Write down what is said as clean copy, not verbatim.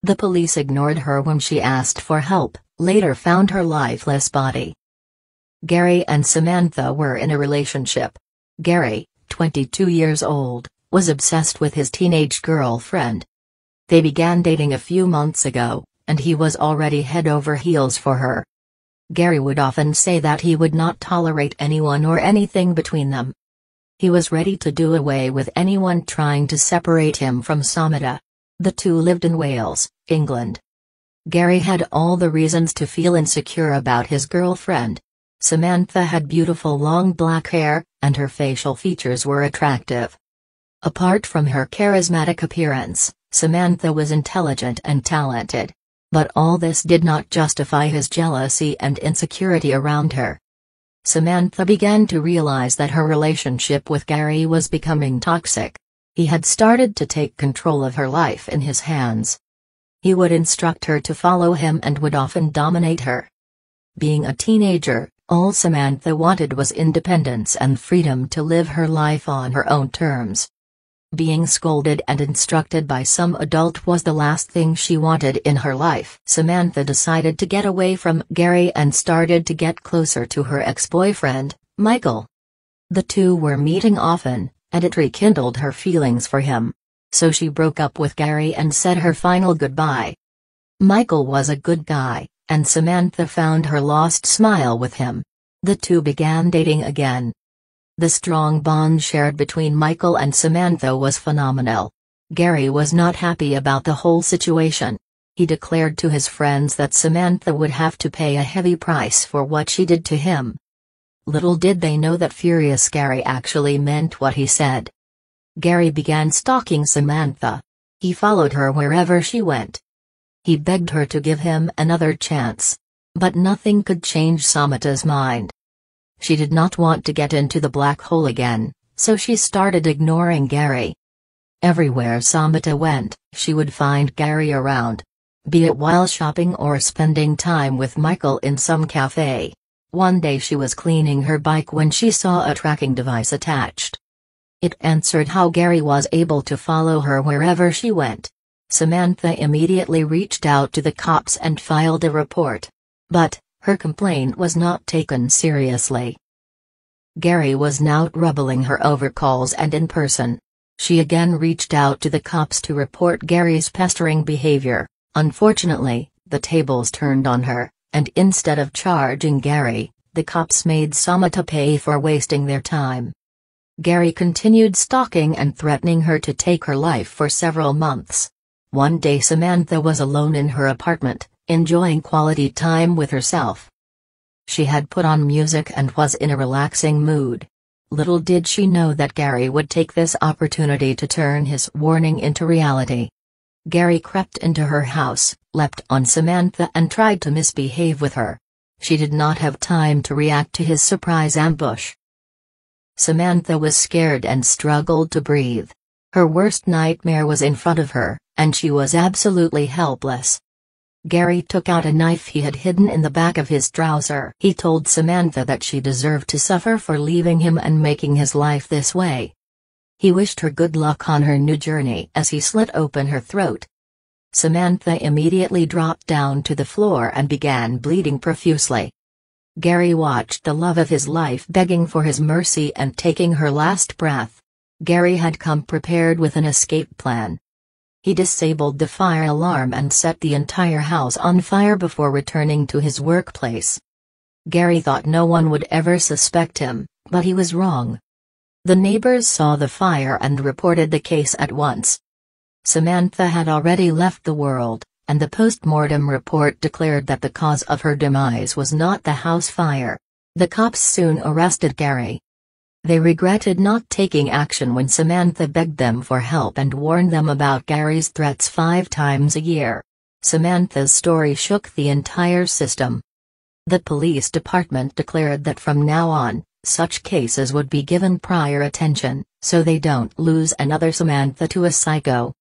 The police ignored her when she asked for help, later found her lifeless body. Gary and Samantha were in a relationship. Gary, 22 years old, was obsessed with his teenage girlfriend. They began dating a few months ago, and he was already head over heels for her. Gary would often say that he would not tolerate anyone or anything between them. He was ready to do away with anyone trying to separate him from Samantha. The two lived in Wales, England. Gary had all the reasons to feel insecure about his girlfriend. Samantha had beautiful long black hair, and her facial features were attractive. Apart from her charismatic appearance, Samantha was intelligent and talented. But all this did not justify his jealousy and insecurity around her. Samantha began to realize that her relationship with Gary was becoming toxic. He had started to take control of her life in his hands. He would instruct her to follow him and would often dominate her. Being a teenager, all Samantha wanted was independence and freedom to live her life on her own terms. Being scolded and instructed by some adult was the last thing she wanted in her life. Samantha decided to get away from Gary and started to get closer to her ex-boyfriend, Michael. The two were meeting often, and it rekindled her feelings for him. So she broke up with Gary and said her final goodbye. Michael was a good guy, and Samantha found her lost smile with him. The two began dating again. The strong bond shared between Michael and Samantha was phenomenal. Gary was not happy about the whole situation. He declared to his friends that Samantha would have to pay a heavy price for what she did to him. Little did they know that furious Gary actually meant what he said. Gary began stalking Samantha. He followed her wherever she went. He begged her to give him another chance. But nothing could change Samantha's mind. She did not want to get into the black hole again, so she started ignoring Gary. Everywhere Samantha went, she would find Gary around. Be it while shopping or spending time with Michael in some cafe. One day she was cleaning her bike when she saw a tracking device attached. It answered how Gary was able to follow her wherever she went. Samantha immediately reached out to the cops and filed a report. But her complaint was not taken seriously. Gary was now troubling her over calls and in person. She again reached out to the cops to report Gary's pestering behavior. Unfortunately, the tables turned on her, and instead of charging Gary, the cops made Samantha pay for wasting their time. Gary continued stalking and threatening her to take her life for several months. One day Samantha was alone in her apartment, enjoying quality time with herself. She had put on music and was in a relaxing mood. Little did she know that Gary would take this opportunity to turn his warning into reality. Gary crept into her house, leapt on Samantha and tried to misbehave with her. She did not have time to react to his surprise ambush. Samantha was scared and struggled to breathe. Her worst nightmare was in front of her, and she was absolutely helpless. Gary took out a knife he had hidden in the back of his trouser. He told Samantha that she deserved to suffer for leaving him and making his life this way. He wished her good luck on her new journey as he slit open her throat. Samantha immediately dropped down to the floor and began bleeding profusely. Gary watched the love of his life begging for his mercy and taking her last breath. Gary had come prepared with an escape plan. He disabled the fire alarm and set the entire house on fire before returning to his workplace. Gary thought no one would ever suspect him, but he was wrong. The neighbors saw the fire and reported the case at once. Samantha had already left the world, and the post-mortem report declared that the cause of her demise was not the house fire. The cops soon arrested Gary. They regretted not taking action when Samantha begged them for help and warned them about Gary's threats 5 times a year. Samantha's story shook the entire system. The police department declared that from now on, such cases would be given prior attention, so they don't lose another Samantha to a psycho.